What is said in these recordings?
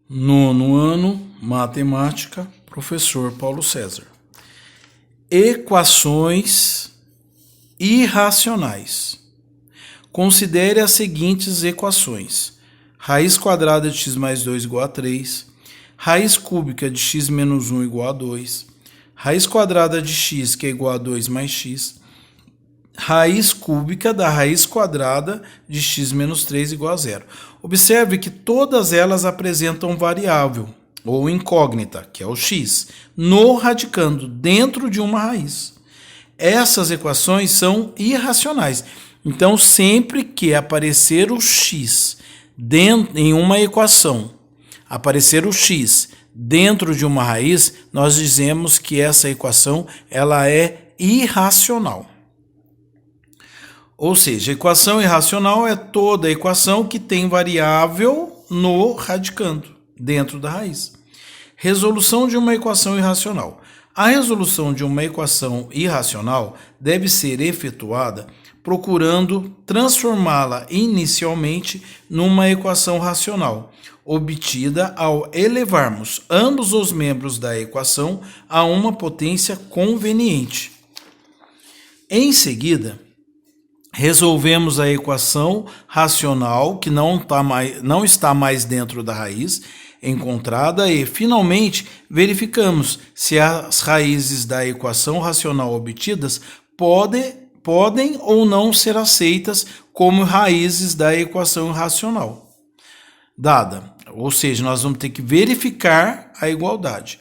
Nono ano, matemática, professor Paulo César. Equações irracionais. Considere as seguintes equações: raiz quadrada de x mais 2 igual a 3, raiz cúbica de x menos 1 igual a 2, raiz quadrada de x que é igual a 2 mais x, raiz cúbica da raiz quadrada de x menos 3 igual a 0. Observe que todas elas apresentam variável, ou incógnita, que é o x, no radicando, dentro de uma raiz. Essas equações são irracionais. Então, sempre que aparecer o x em uma equação, aparecer o x dentro de uma raiz, nós dizemos que essa equação ela é irracional. Ou seja, a equação irracional é toda equação que tem variável no radicando, dentro da raiz. Resolução de uma equação irracional. A resolução de uma equação irracional deve ser efetuada procurando transformá-la inicialmente numa equação racional, obtida ao elevarmos ambos os membros da equação a uma potência conveniente. Em seguida, resolvemos a equação racional que não está mais dentro da raiz encontrada e, finalmente, verificamos se as raízes da equação racional obtidas podem ou não ser aceitas como raízes da equação irracional dada. Ou seja, nós vamos ter que verificar a igualdade.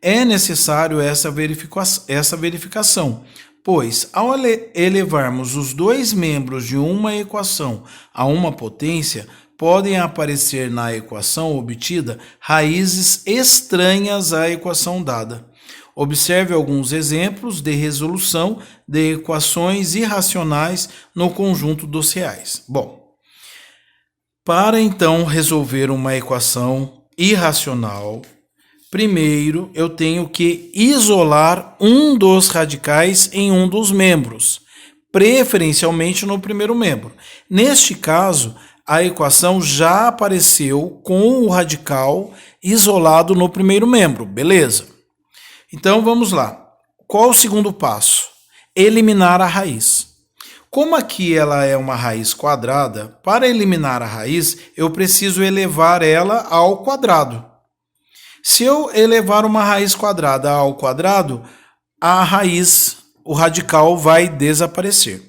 É necessário essa verificação, pois, ao elevarmos os dois membros de uma equação a uma potência, podem aparecer na equação obtida raízes estranhas à equação dada. Observe alguns exemplos de resolução de equações irracionais no conjunto dos reais. Bom, para então resolver uma equação irracional, primeiro, eu tenho que isolar um dos radicais em um dos membros, preferencialmente no primeiro membro. Neste caso, a equação já apareceu com o radical isolado no primeiro membro, beleza? Então, vamos lá. Qual o segundo passo? Eliminar a raiz. Como aqui ela é uma raiz quadrada, para eliminar a raiz, eu preciso elevar ela ao quadrado. Se eu elevar uma raiz quadrada ao quadrado, a raiz, o radical, vai desaparecer.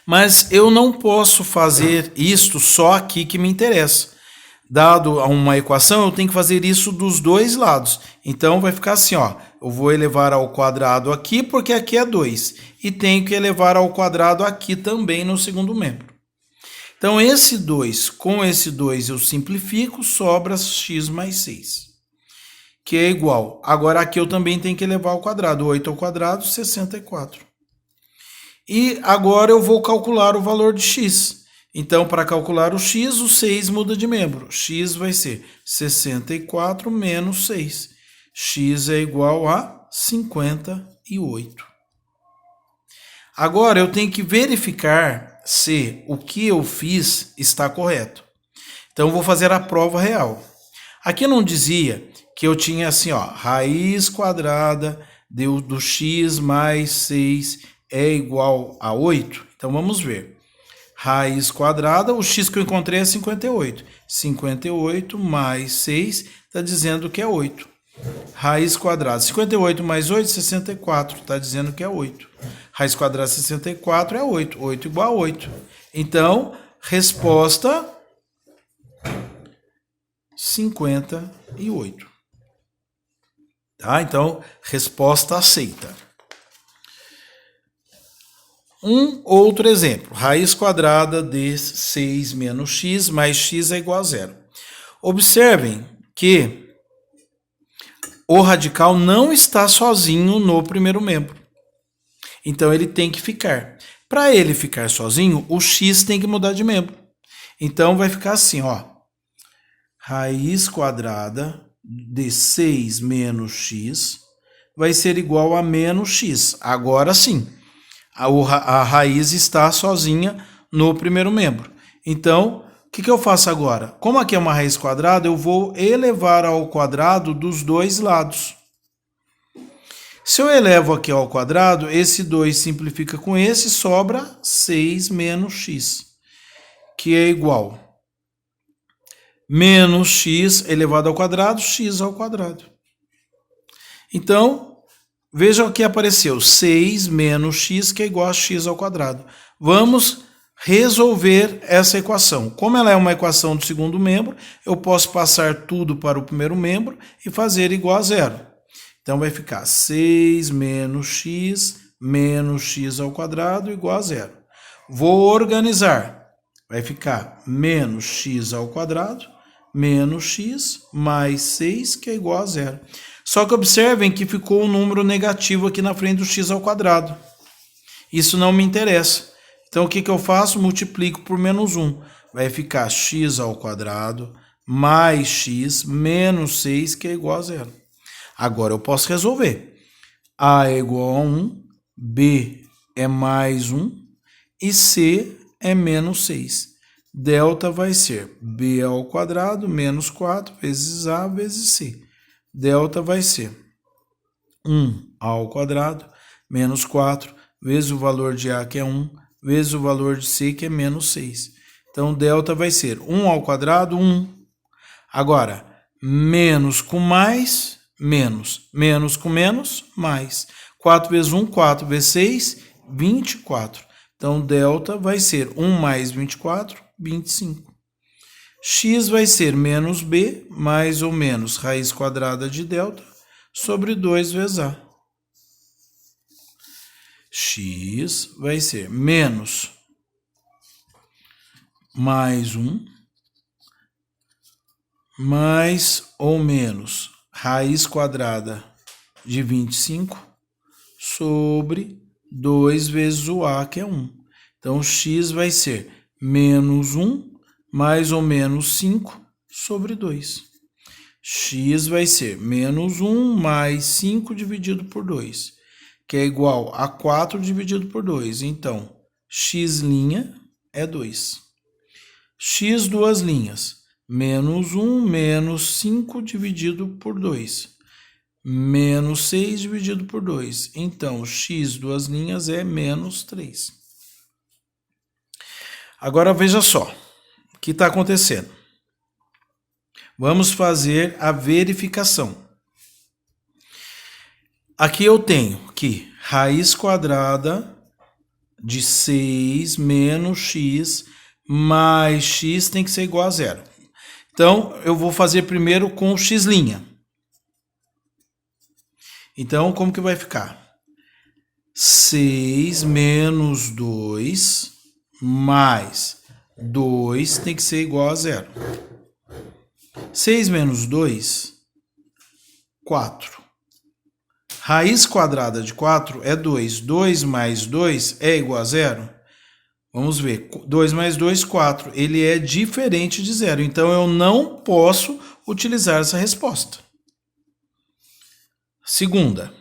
Mas eu não posso fazer isto só aqui que me interessa. Dado uma equação, eu tenho que fazer isso dos dois lados. Então, vai ficar assim, ó. Eu vou elevar ao quadrado aqui, porque aqui é 2. E tenho que elevar ao quadrado aqui também no segundo membro. Então, esse 2, com esse 2 eu simplifico, sobra x mais 6. Que é igual. Agora aqui eu também tenho que elevar ao quadrado. 8 ao quadrado, 64. E agora eu vou calcular o valor de x. Então, para calcular o x, o 6 muda de membro. X vai ser 64 menos 6. X é igual a 58. Agora eu tenho que verificar se o que eu fiz está correto. Então, eu vou fazer a prova real. Aqui não dizia que eu tinha assim, ó, raiz quadrada do x mais 6 é igual a 8. Então, vamos ver. Raiz quadrada, o x que eu encontrei é 58. 58 mais 6 está dizendo que é 8. Raiz quadrada, 58 mais 8, 64. Está dizendo que é 8. Raiz quadrada de 64 é 8. 8 igual a 8. Então, resposta 58. Tá? Então, resposta aceita. Um outro exemplo, raiz quadrada de 6 menos x mais x é igual a 0. Observem que o radical não está sozinho no primeiro membro. Então, ele tem que ficar. Para ele ficar sozinho, o x tem que mudar de membro. Então, vai ficar assim, ó. Raiz quadrada de 6 menos x vai ser igual a menos x. Agora sim. A raiz está sozinha no primeiro membro. Então, O que eu faço agora? Como aqui é uma raiz quadrada, eu vou elevar ao quadrado dos dois lados. Se eu elevo aqui ao quadrado, esse 2 simplifica com esse, sobra 6 menos x, que é igual menos x elevado ao quadrado, x ao quadrado. Então, veja o que apareceu, 6 menos x, que é igual a x ao quadrado. Vamos resolver essa equação. Como ela é uma equação do segundo membro, eu posso passar tudo para o primeiro membro e fazer igual a zero. Então, vai ficar 6 menos x ao quadrado igual a zero. Vou organizar. Vai ficar menos x ao quadrado menos x mais 6, que é igual a zero. Só que observem que ficou um número negativo aqui na frente do x ao quadrado. Isso não me interessa. Então, o que eu faço? Multiplico por menos 1. Vai ficar x ao quadrado mais x menos 6, que é igual a zero. Agora eu posso resolver. A é igual a 1, B é mais 1 e C é menos 6. Delta vai ser B ao quadrado menos 4 vezes A vezes C. Delta vai ser 1 ao quadrado menos 4 vezes o valor de A, que é 1, vezes o valor de C, que é menos 6. Então, delta vai ser 1 ao quadrado, 1. Agora, menos com mais, menos. Menos com menos, mais. 4 vezes 1, 4 vezes 6, 24. Então, delta vai ser 1 mais 24, 25. X vai ser menos B, mais ou menos raiz quadrada de delta, sobre 2 vezes A. X vai ser menos mais 1, mais ou menos raiz quadrada de 25, sobre 2 vezes o A, que é 1. Então, x vai ser menos 1, mais ou menos 5, sobre 2. X vai ser menos 1 mais 5 dividido por 2, que é igual a 4 dividido por 2. Então, x' é 2. X duas linhas, menos 1 menos 5 dividido por 2. Menos 6 dividido por 2. Então, x duas linhas é menos 3. Agora, veja só o que está acontecendo. Vamos fazer a verificação. Aqui eu tenho que raiz quadrada de 6 menos x mais x tem que ser igual a zero. Então, eu vou fazer primeiro com x'. Então, como que vai ficar? 6 menos 2 mais 2 tem que ser igual a zero. 6 menos 2, 4. Raiz quadrada de 4 é 2. 2 mais 2 é igual a zero? Vamos ver. 2 mais 2, 4. Ele é diferente de zero. Então, eu não posso utilizar essa resposta. Segunda.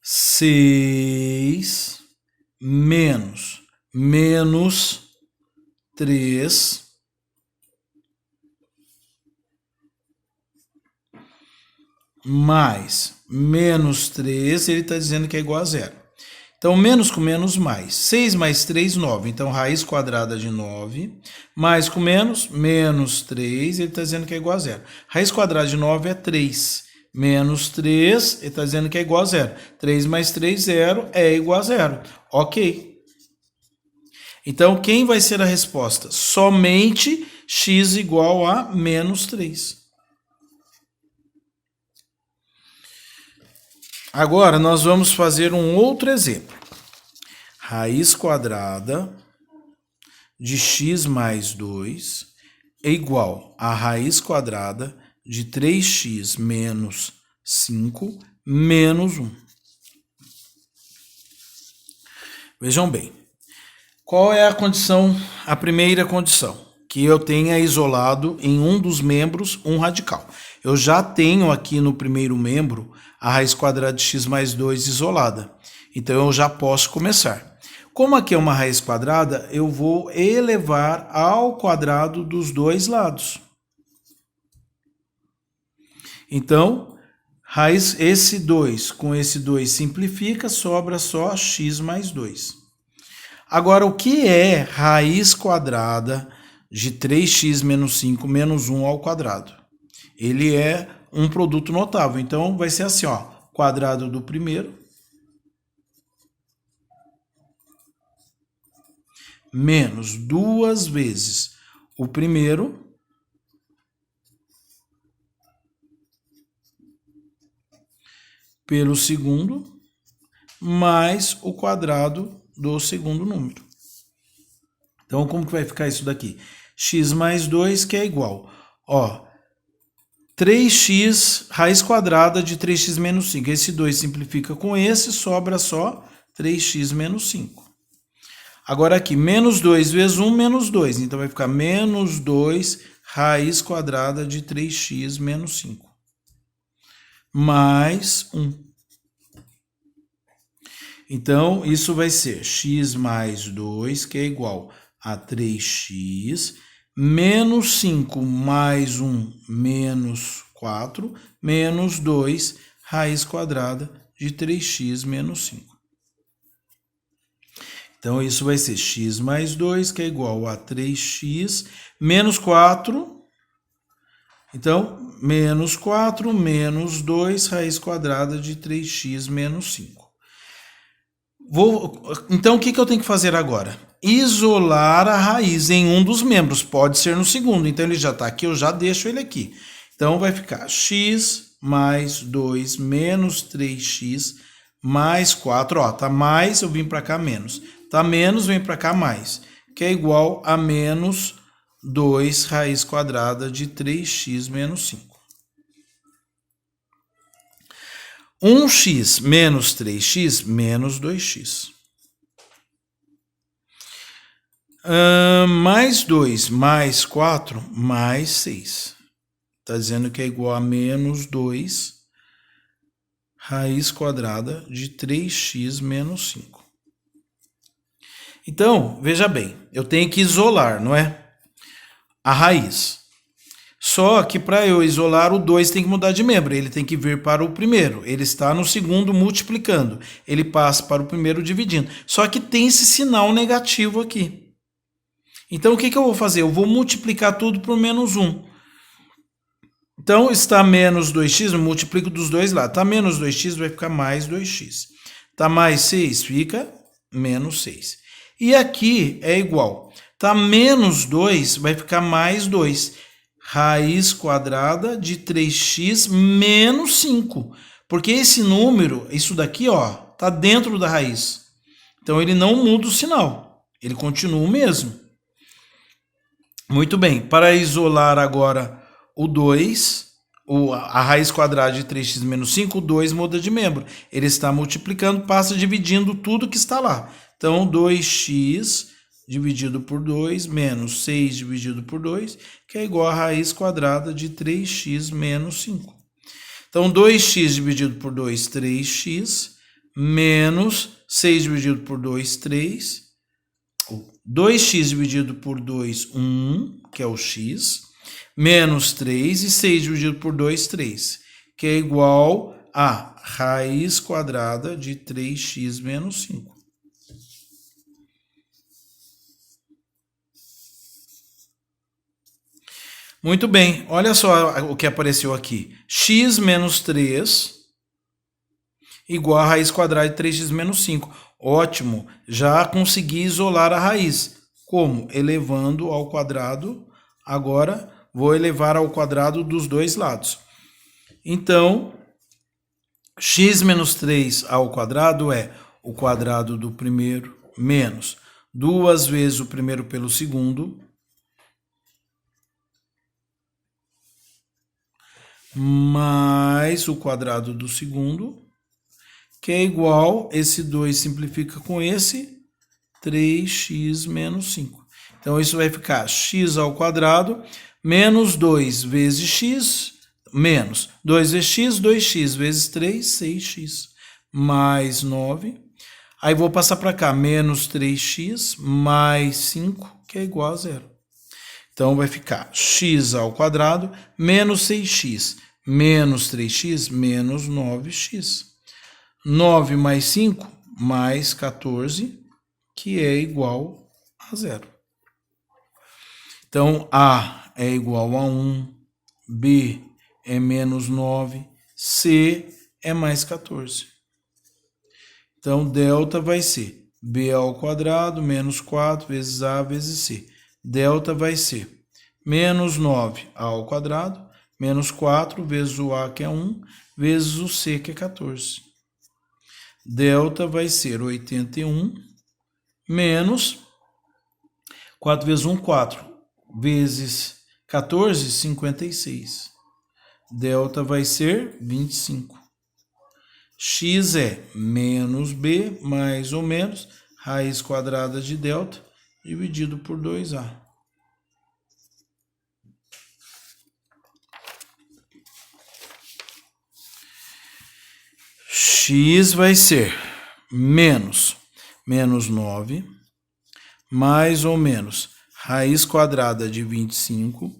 6 menos 3 mais menos 3, ele está dizendo que é igual a zero. Então, menos com menos, mais. 6 mais 3, 9. Então, raiz quadrada de 9. Mais com menos, menos 3, ele está dizendo que é igual a zero. Raiz quadrada de 9 é 3. Menos 3, ele está dizendo que é igual a zero. 3 mais 3, 0, é igual a zero. Ok. Então, quem vai ser a resposta? Somente x igual a menos 3. Agora, nós vamos fazer um outro exemplo. Raiz quadrada de x mais 2 é igual a raiz quadrada de 3x menos 5 menos 1. Vejam bem. Qual é a condição, a primeira condição? Que eu tenha isolado em um dos membros um radical. Eu já tenho aqui no primeiro membro a raiz quadrada de x mais 2 isolada. Então, eu já posso começar. Como aqui é uma raiz quadrada, eu vou elevar ao quadrado dos dois lados. Então, esse 2 com esse 2 simplifica, sobra só x mais 2. Agora, o que é raiz quadrada de 3x menos 5 menos 1 ao quadrado? Ele é um produto notável. Então, vai ser assim, ó, quadrado do primeiro menos 2 vezes o primeiro pelo segundo mais o quadrado do segundo número. Então, como que vai ficar isso daqui? X mais 2, que é igual, ó, 3x raiz quadrada de 3x menos 5. Esse 2 simplifica com esse, sobra só 3x menos 5. Agora aqui, menos 2 vezes 1, menos 2. Então, vai ficar menos 2 raiz quadrada de 3x menos 5. Mais 1. Então, isso vai ser x mais 2, que é igual a 3x, menos 5 mais 1, menos 4, menos 2, raiz quadrada de 3x menos 5. Então, isso vai ser x mais 2, que é igual a 3x, menos 4. Então, menos 4, menos 2, raiz quadrada de 3x menos 5. Então, o que eu tenho que fazer agora? Isolar a raiz em um dos membros. Pode ser no segundo. Então, ele já está aqui, eu já deixo ele aqui. Então, vai ficar x mais 2 menos 3x mais 4. Ó, tá mais, eu vim para cá menos. Tá menos, vem para cá mais. Que é igual a menos 2 raiz quadrada de 3x menos 5. 1x menos 3x menos 2x. Mais 2 mais 4 mais 6. Está dizendo que é igual a menos 2 raiz quadrada de 3x menos 5. Então, veja bem, eu tenho que isolar, não é? A raiz. Só que para eu isolar o 2 tem que mudar de membro, ele tem que vir para o primeiro. Ele está no segundo multiplicando, ele passa para o primeiro dividindo. Só que tem esse sinal negativo aqui. Então o que eu vou fazer? Eu vou multiplicar tudo por menos 1. Então está menos 2x, eu multiplico dos dois lados. Está menos 2x, vai ficar mais 2x. Está mais 6, fica menos 6. E aqui é igual. Está menos 2, vai ficar mais 2. Raiz quadrada de 3x menos 5. Porque esse número, isso daqui, ó, tá dentro da raiz. Então, ele não muda o sinal. Ele continua o mesmo. Muito bem. Para isolar agora o 2, a raiz quadrada de 3x menos 5, o 2 muda de membro. Ele está multiplicando, passa dividindo tudo que está lá. Então, 2x dividido por 2, menos 6 dividido por 2, que é igual a raiz quadrada de 3x menos 5. Então, 2x dividido por 2, 3x, menos 6 dividido por 2, 3. 2x dividido por 2, 1, que é o x, menos 3, e 6 dividido por 2, 3, que é igual a raiz quadrada de 3x menos 5. Muito bem, olha só o que apareceu aqui. X menos 3 igual a raiz quadrada de 3x menos 5. Ótimo, já consegui isolar a raiz. Como? Elevando ao quadrado. Agora, vou elevar ao quadrado dos dois lados. Então, x menos 3 ao quadrado é o quadrado do primeiro menos 2 vezes o primeiro pelo segundo, mais o quadrado do segundo, que é igual, esse 2 simplifica com esse, 3x menos 5. Então, isso vai ficar x ao quadrado, menos 2 vezes x, menos 2 vezes x, 2x vezes 3, 6x, mais 9. Aí vou passar para cá, menos 3x mais 5, que é igual a zero. Então, vai ficar x ao quadrado menos 6x menos 3x menos 9x. 9 mais 5 mais 14, que é igual a zero. Então, A é igual a 1, B é menos 9, C é mais 14. Então, delta vai ser B ao quadrado menos 4 vezes A vezes C. Delta vai ser menos 9 ao quadrado menos 4 vezes o A, que é 1, vezes o C, que é 14. Delta vai ser 81 menos 4 vezes 1, 4, vezes 14, 56. Delta vai ser 25. X é menos B, mais ou menos, raiz quadrada de delta, dividido por 2A. X vai ser menos 9, mais ou menos, raiz quadrada de 25,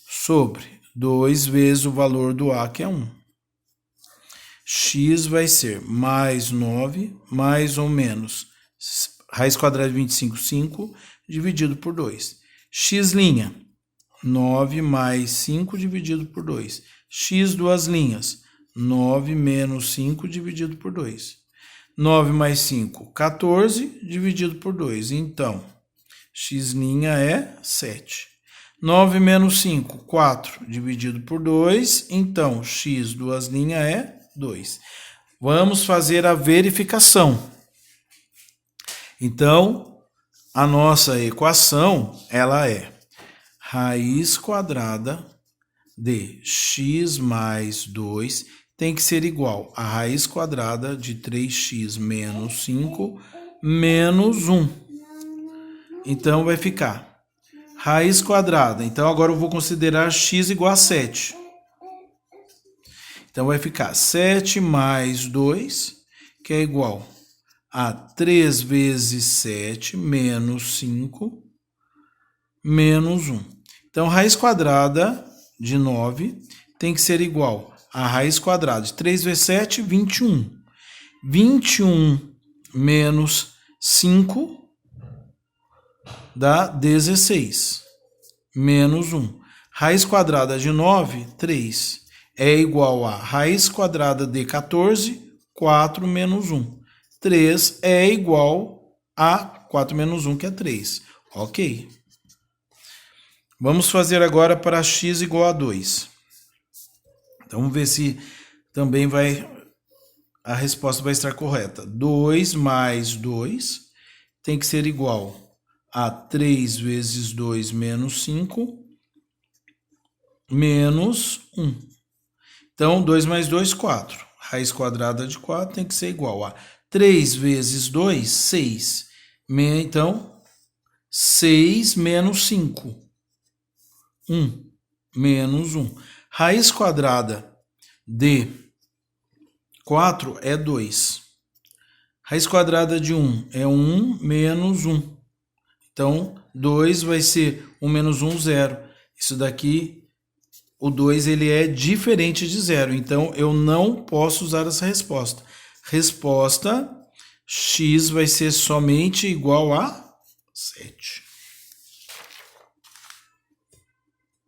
sobre 2 vezes o valor do A, que é 1. X vai ser mais 9, mais ou menos, raiz quadrada de 25, 5, dividido por 2. X', 9 mais 5 dividido por 2. X duas linhas, 9 menos 5 dividido por 2. 9 mais 5, 14 dividido por 2. Então, x' é 7. 9 menos 5, 4 dividido por 2. Então, x duas linhas é 2. Vamos fazer a verificação. Então, a nossa equação, ela é raiz quadrada de x mais 2 tem que ser igual a raiz quadrada de 3x menos 5 menos 1. Então, vai ficar raiz quadrada. Então, agora eu vou considerar x igual a 7. Então, vai ficar 7 mais 2, que é igual a 3 vezes 7 menos 5 menos 1. Então, raiz quadrada de 9 tem que ser igual a raiz quadrada de 3 vezes 7, 21. 21 menos 5 dá 16. Menos 1. Raiz quadrada de 9, 3. É igual a raiz quadrada de 14, 4 menos 1. 3 é igual a 4 menos 1, que é 3. Ok. Vamos fazer agora para x igual a 2. Então, vamos ver se também a resposta vai estar correta. 2 mais 2 tem que ser igual a 3 vezes 2 menos 5 menos 1. Então, 2 mais 2, 4. Raiz quadrada de 4 tem que ser igual a 3 vezes 2, 6. Então, 6 menos 5. 1 menos 1. Raiz quadrada de 4 é 2. Raiz quadrada de 1 é 1 menos 1. Então, 2 vai ser 1 menos 1, 0. Isso daqui, o 2 ele é diferente de 0. Então, eu não posso usar essa resposta. Resposta, x vai ser somente igual a 7.